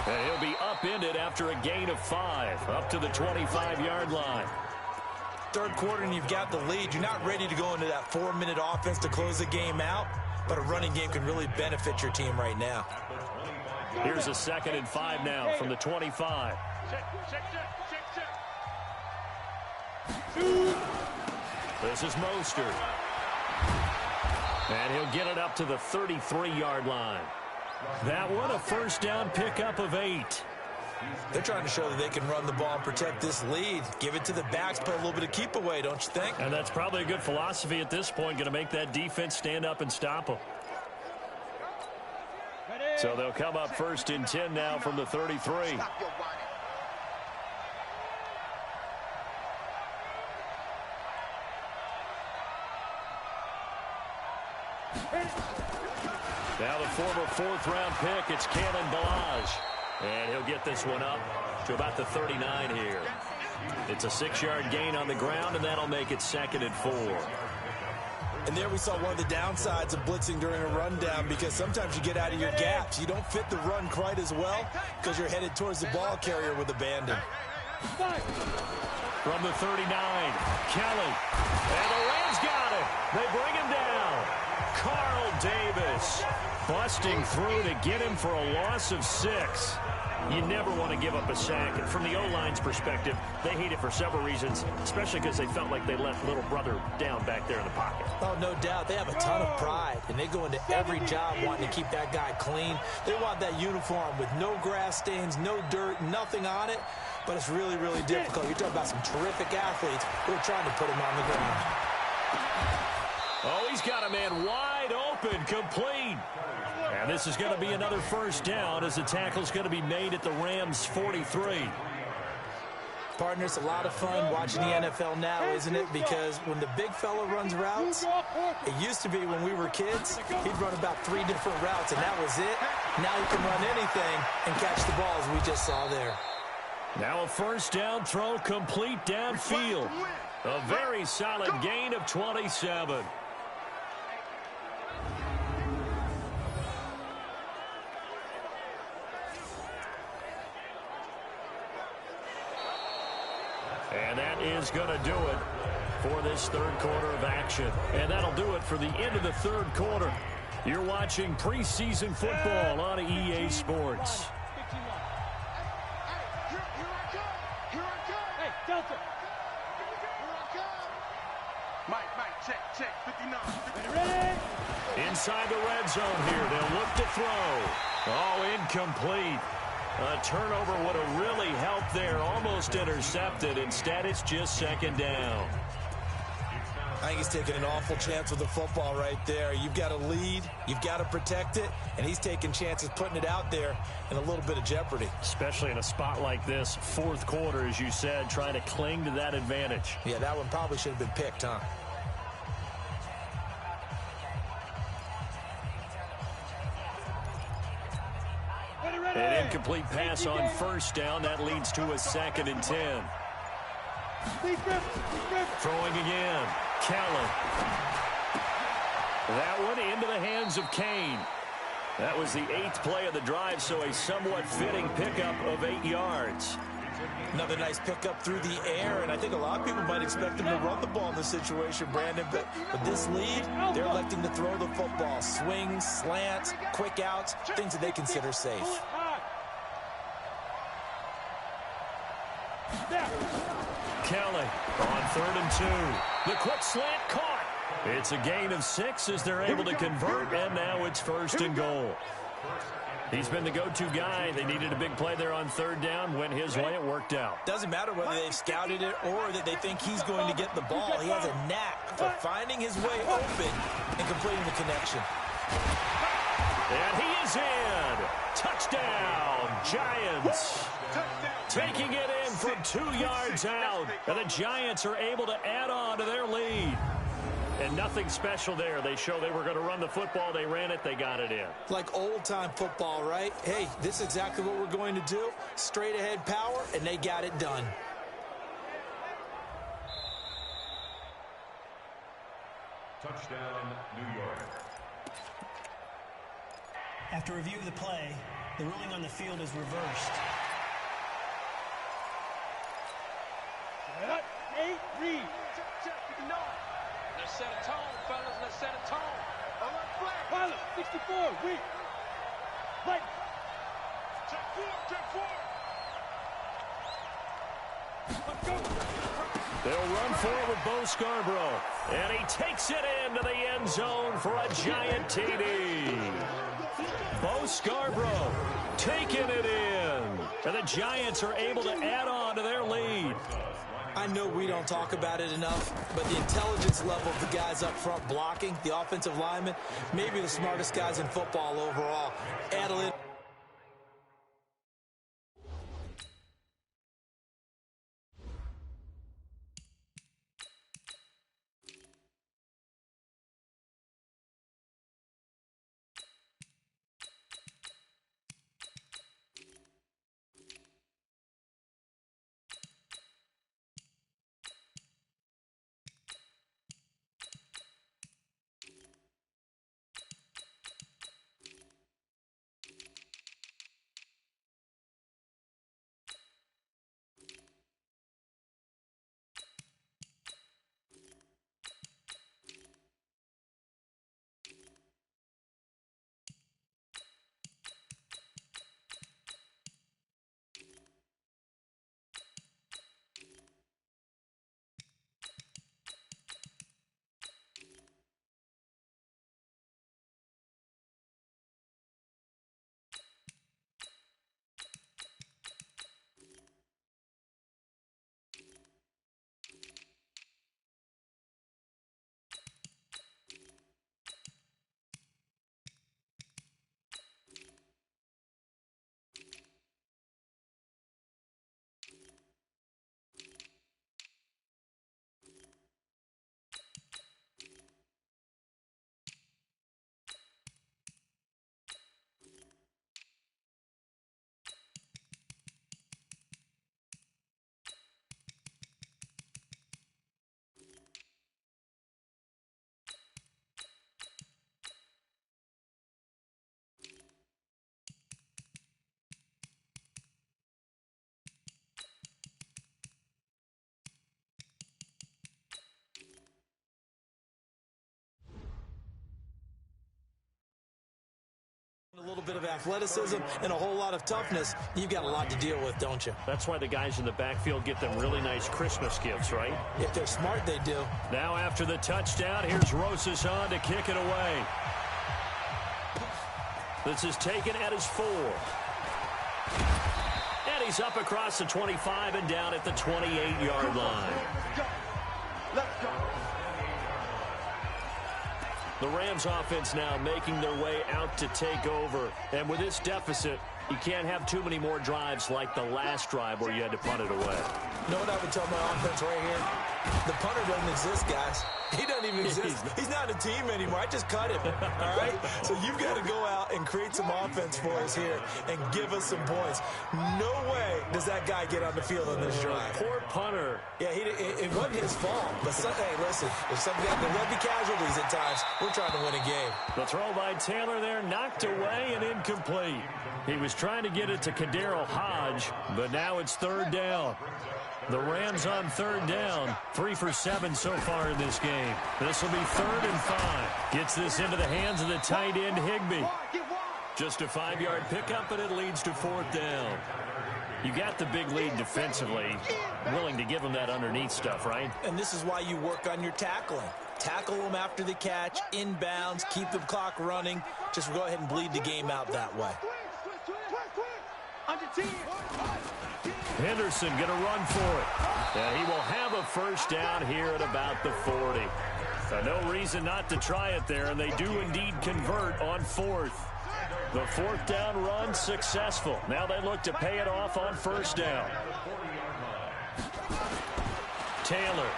And he'll be upended after a gain of 5, up to the 25-yard line. Third quarter and you've got the lead. You're not ready to go into that 4-minute offense to close the game out, but a running game can really benefit your team right now. Here's a 2nd and 5 now from the 25. This is Mostert. And he'll get it up to the 33-yard line. That one, a first down pickup of 8. They're trying to show that they can run the ball and protect this lead. Give it to the backs, put a little bit of keep away, don't you think? And that's probably a good philosophy at this point, going to make that defense stand up and stop them. So they'll come up 1st and 10 now from the 33. Now the former 4th-round pick, it's Kalen Ballage. And he'll get this one up to about the 39 here. It's a 6-yard gain on the ground, and that'll make it 2nd and 4. And there we saw one of the downsides of blitzing during a rundown, because sometimes you get out of your gaps. You don't fit the run quite as well because you're headed towards the ball carrier with abandon. From the 39, Kelly. And the Rams got it. They bring him down. Carl Davis busting through to get him for a loss of 6. You never want to give up a sack. And from the O-line's perspective, they hate it for several reasons, especially because they felt like they left little brother down back there in the pocket. Oh, no doubt. They have a ton of pride, and they go into every job wanting to keep that guy clean. They want that uniform with no grass stains, no dirt, nothing on it. But it's really, really difficult. You're talking about some terrific athletes who are trying to put him on the ground. Oh, he's got a man wide open, complete. And this is going to be another first down as the tackle's going to be made at the Rams' 43. Partner, it's a lot of fun watching the NFL now, isn't it? Because when the big fella runs routes, it used to be when we were kids, he'd run about 3 different routes, and that was it. Now he can run anything and catch the ball, as we just saw there. Now a first down throw complete downfield. A very solid gain of 27. And that is going to do it for this third quarter of action. And that'll do it for the end of the third quarter. You're watching preseason football on EA Sports. Hey, Delta. Mike, check, 59. Ready? Inside the red zone here. They'll look to throw. Oh, incomplete. A turnover would have really helped there. Almost intercepted. Instead, it's just second down. I think he's taking an awful chance with the football right there. You've got to lead. You've got to protect it. And he's taking chances putting it out there in a little bit of jeopardy. Especially in a spot like this, fourth quarter, as you said, trying to cling to that advantage. Yeah, that one probably should have been picked, huh? An incomplete pass on first down. That leads to a 2nd and 10. Throwing again. Kelly. That one into the hands of Kane. That was the 8th play of the drive, so a somewhat fitting pickup of 8 yards. Another nice pickup through the air, and I think a lot of people might expect him to run the ball in this situation, Brandon, but with this lead, they're electing to throw the football. Swings, slants, quick outs, things that they consider safe. Kelly on 3rd and 2. The quick slant caught. It's a gain of 6 as they're able to convert, and now it's 1st and goal. He's been the go-to guy. They needed a big play there on 3rd down. Went his way. It worked out. Doesn't matter whether they've scouted it or that they think he's going to get the ball. He has a knack for finding his way open and completing the connection. And he is in. Touchdown, Giants. Taking it in from 2 yards out. And the Giants are able to add on to their lead. And nothing special there. They show they were going to run the football. They ran it. They got it in. Like old-time football, right? Hey, this is exactly what we're going to do. Straight-ahead power, and they got it done. Touchdown, New York. After review of the play, the ruling on the field is reversed. Hey, read. Check, 59. Let's set a tone, fellas. Let's set a tone. Alert flag. Pilot, 64. Weak. Right. Check 4. Let's go. They'll run forward with Bo Scarborough. And he takes it into the end zone for a Giant TD. Bo Scarborough taking it in. And the Giants are able to add on to their lead. I know we don't talk about it enough, but the intelligence level of the guys up front blocking, the offensive linemen, maybe the smartest guys in football overall. Add a little bit of athleticism and a whole lot of toughness, you've got a lot to deal with, don't you? That's why the guys in the backfield get them really nice Christmas gifts, right? If they're smart, they do. Now after the touchdown, here's Rosas on to kick it away. This is taken at his 4. And he's up across the 25 and down at the 28-yard line. Let's go. The Rams offense now making their way out to take over. And with this deficit, you can't have too many more drives like the last drive where you had to punt it away. You know what I would tell my offense right here? The punter doesn't exist, guys. He doesn't even exist. He's not a team anymore. I just cut him, all right? So you've got to go out and create some offense for us here and give us some points. No way does that guy get on the field on this drive. Poor punter. Yeah, it wasn't his fault. But, hey, listen, if somebody got the rugby casualties at times, we're trying to win a game. The throw by Taylor there knocked away and incomplete. He was trying to get it to Kadero Hodge, but now it's 3rd down. The Rams on 3rd down, 3 for 7 so far in this game. This will be 3rd and 5. Gets this into the hands of the tight end, Higbee. Just a 5-yard pickup, and it leads to 4th down. You got the big lead defensively, willing to give them that underneath stuff, right? And this is why you work on your tackling. Tackle them after the catch, inbounds, keep the clock running. Just go ahead and bleed the game out that way. Henderson going to run for it. And he will have a 1st down here at about the 40. No reason not to try it there, and they do indeed convert on 4th. The 4th down run successful. Now they look to pay it off on 1st down. Taylor.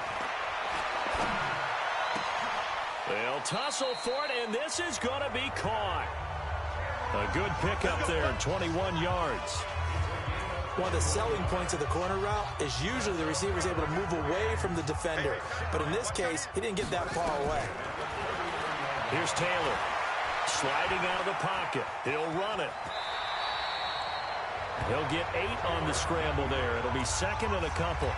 They'll tussle for it, and this is going to be caught. A good pickup there, 21 yards. One of the selling points of the corner route is usually the receiver is able to move away from the defender. But in this case, he didn't get that far away. Here's Taylor. Sliding out of the pocket. He'll run it. He'll get 8 on the scramble there. It'll be 2nd and a couple.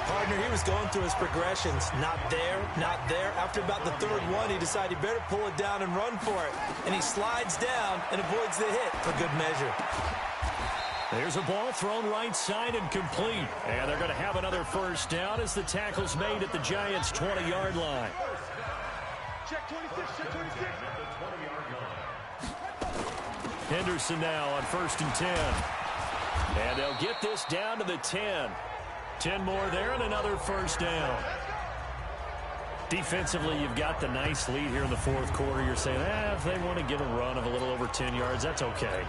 Partner, he was going through his progressions. Not there, not there. After about the 3rd one, he decided he better pull it down and run for it. And he slides down and avoids the hit for good measure. There's a ball thrown right side and complete. And they're going to have another 1st down as the tackle's made at the Giants' 20-yard line. Check 26, check 26. Henderson now on 1st and 10. And they'll get this down to the 10. 10 more there and another 1st down. Defensively, you've got the nice lead here in the 4th quarter. You're saying, if they want to get a run of a little over 10 yards, that's okay.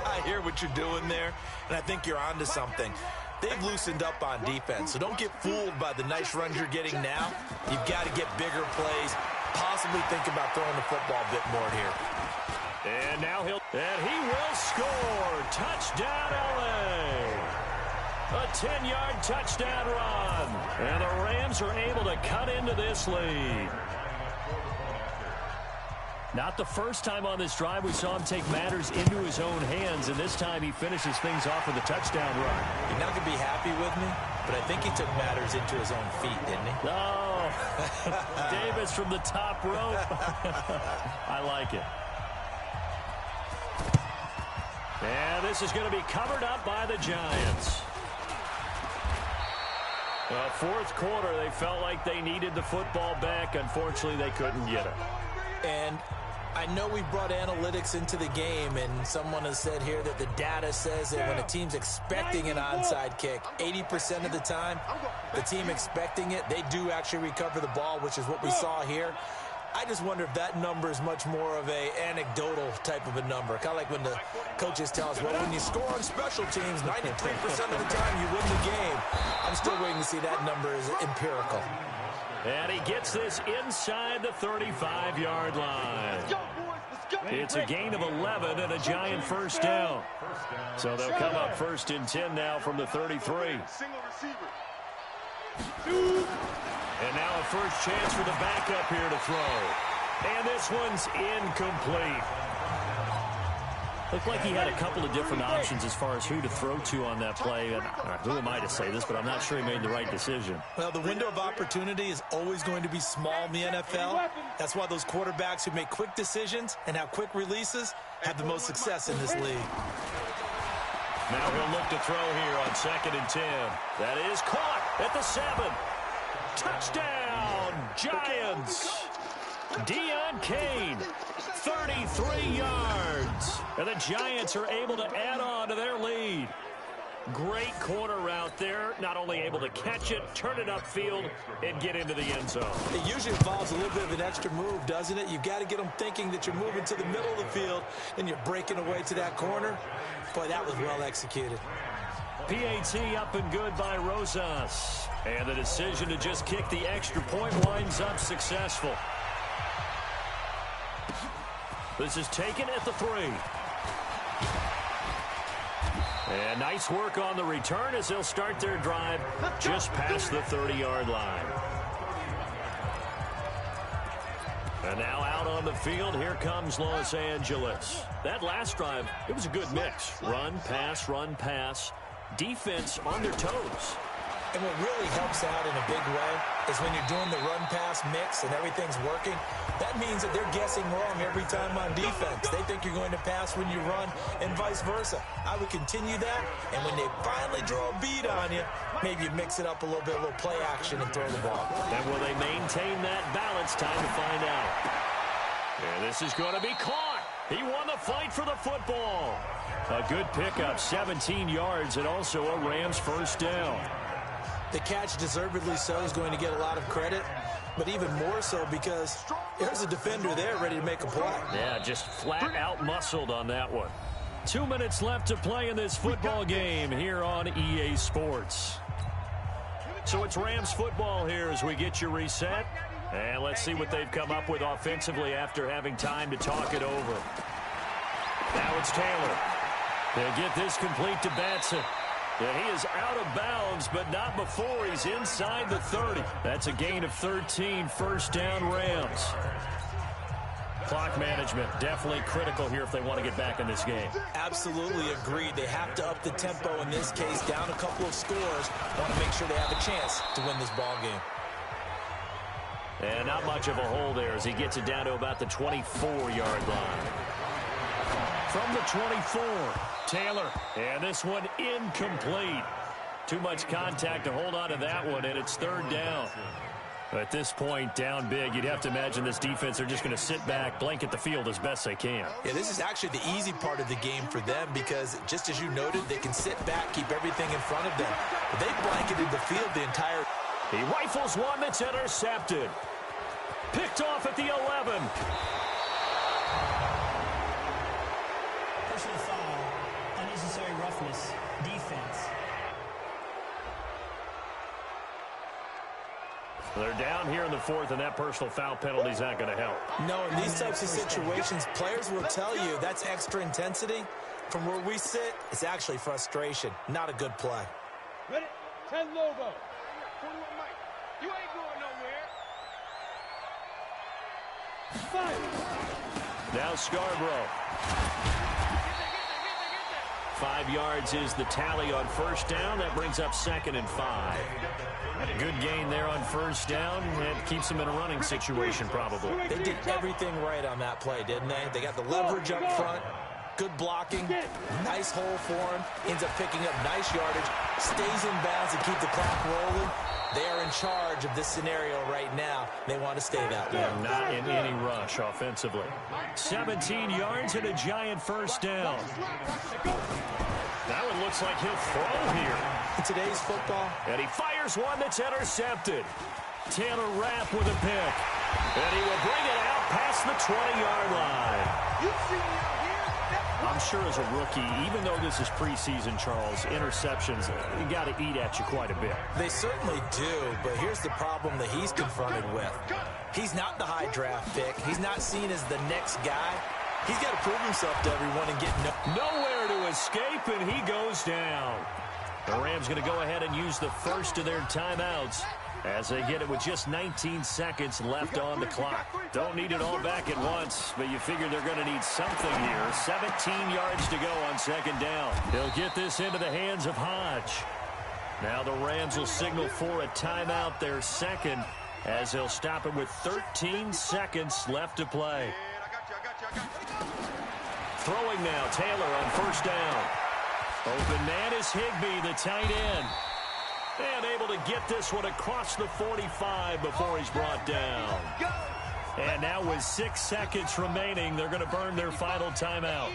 I hear what you're doing there, and I think you're onto something. They've loosened up on defense, so don't get fooled by the nice runs you're getting now. You've got to get bigger plays, possibly think about throwing the football a bit more here. And now he will score. Touchdown, LA. A 10-yard touchdown run. And the Rams are able to cut into this lead. Not the first time on this drive we saw him take matters into his own hands, and this time he finishes things off with a touchdown run. You're not going to be happy with me, but I think he took matters into his own feet, didn't he? Oh, Davis from the top rope. I like it. And this is going to be covered up by the Giants. 4th quarter, they felt like they needed the football back. Unfortunately, they couldn't get it. And I know we brought analytics into the game, and someone has said here that the data says that when a team's expecting an onside kick, 80% of the time, the team expecting it, they do actually recover the ball, which is what we saw here. I just wonder if that number is much more of a anecdotal type of a number. Kind of like when the coaches tell us, well, when you score on special teams, 93% of the time you win the game. I'm still waiting to see that number is empirical. And he gets this inside the 35-yard line. It's a gain of 11 and a Giant 1st down. So they'll come up 1st and 10 now from the 33. And now a first chance for the backup here to throw. And this one's incomplete. Looked like he had a couple of different options as far as who to throw to on that play. And who am I to say this, but I'm not sure he made the right decision. Well, the window of opportunity is always going to be small in the NFL. That's why those quarterbacks who make quick decisions and have quick releases, have the most success in this league. Now he'll look to throw here on 2nd and 10. That is caught at the 7. Touchdown, Giants. Deion Kane, 33 yards. And the Giants are able to add on to their lead. Great corner route there. Not only able to catch it, turn it upfield, and get into the end zone. It usually involves a little bit of an extra move, doesn't it? You've got to get them thinking that you're moving to the middle of the field and you're breaking away to that corner. Boy, that was well executed. PAT up and good by Rosas. And the decision to just kick the extra point winds up successful. This is taken at the 3. And nice work on the return as they'll start their drive just past the 30-yard line. And now out on the field, here comes Los Angeles. That last drive, it was a good mix. Run, pass, defense on their toes. And what really helps out in a big way is when you're doing the run-pass mix and everything's working, that means that they're guessing wrong every time on defense. They think you're going to pass when you run and vice versa. I would continue that, and when they finally draw a beat on you, maybe you mix it up a little bit, a little play action and throw the ball. And will they maintain that balance? Time to find out. And this is going to be caught. He won the fight for the football. A good pickup, 17 yards, and also a Rams first down. The catch, deservedly so, is going to get a lot of credit, but even more so because there's a defender there ready to make a play. Yeah, just flat out muscled on that one. 2 minutes left to play in this football game here on EA Sports. So it's Rams football here as we get you reset. And let's see what they've come up with offensively after having time to talk it over. Now it's Taylor. They'll get this complete to Batson. Yeah, he is out of bounds, but not before he's inside the 30. That's a gain of 13, first down Rams. Clock management, definitely critical here if they want to get back in this game. Absolutely agreed. They have to up the tempo in this case, down a couple of scores. Want to make sure they have a chance to win this ball game. And not much of a hole there as he gets it down to about the 24-yard line. From the 24, Taylor. And this one incomplete. Too much contact to hold on to that one, and it's third down. At this point, down big, you'd have to imagine this defense, they're just going to sit back, blanket the field as best they can. Yeah, this is actually the easy part of the game for them because, just as you noted, they can sit back, keep everything in front of them. But they blanketed the field the entire... He rifles one that's intercepted. Picked off at the 11. Personal foul, unnecessary roughness, defense. They're down here in the 4th, and that personal foul penalty is not going to help. No, in these types of situations, players will tell you that's extra intensity. From where we sit, it's actually frustration, not a good play. Ready? 10 logo. 21 Mike. You ain't going nowhere. 5. Now Scarborough. 5 yards is the tally on first down. That brings up 2nd and 5. Good gain there on first down. It keeps them in a running situation probably. They did everything right on that play, didn't they? They got the leverage up front, good blocking, nice hole for him, ends up picking up nice yardage, stays in bounds to keep the clock rolling. They are in charge of this scenario right now. They want to stay that way. Not in any rush offensively. 17 yards and a Giant first down. That one looks like he'll throw here. In today's football. And he fires one that's intercepted. Taylor Rapp with a pick. And he will bring it out past the 20-yard line. You see me out here? I'm sure as a rookie, even though this is preseason, Charles, interceptions, you got to eat at you quite a bit. They certainly do, but here's the problem that he's confronted with. He's not the high draft pick. He's not seen as the next guy. He's got to prove himself to everyone and get nowhere to escape, and he goes down. The Rams going to go ahead and use the first of their timeouts as they get it with just 19 seconds left on the clock. Don't need it all back at once, but you figure they're going to need something here. 17 yards to go on second down. They'll get this into the hands of Hodge. Now the Rams will signal for a timeout, their second, as they'll stop it with 13 seconds left to play. throwing now. Taylor on first down. Open man is Higbee, the tight end. And able to get this one across the 45 before he's brought down. And now with 6 seconds remaining, they're going to burn their final timeout.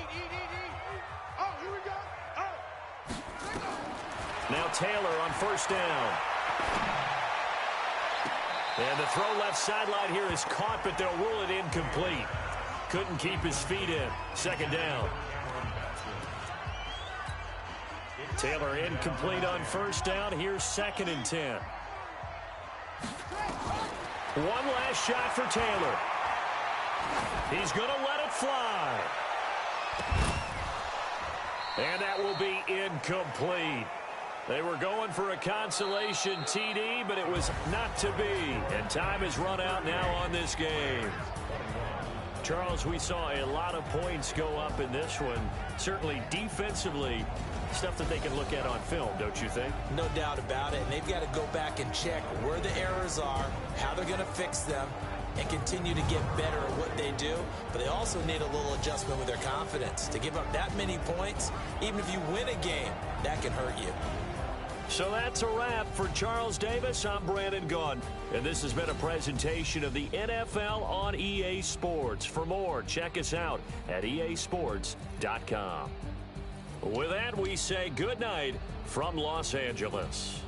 Now Taylor on first down. And the throw left sideline here is caught, but they'll rule it incomplete. Couldn't keep his feet in. Second down. Taylor incomplete on first down. Here's 2nd and 10. One last shot for Taylor. He's going to let it fly. And that will be incomplete. They were going for a consolation TD, but it was not to be. And time has run out now on this game. Charles, we saw a lot of points go up in this one. Certainly defensively, stuff that they can look at on film, don't you think? No doubt about it. And they've got to go back and check where the errors are, how they're going to fix them, and continue to get better at what they do. But they also need a little adjustment with their confidence. To give up that many points, even if you win a game, that can hurt you. So that's a wrap for Charles Davis. I'm Brandon Gaudin, and this has been a presentation of the NFL on EA Sports. For more, check us out at easports.com. With that, we say good night from Los Angeles.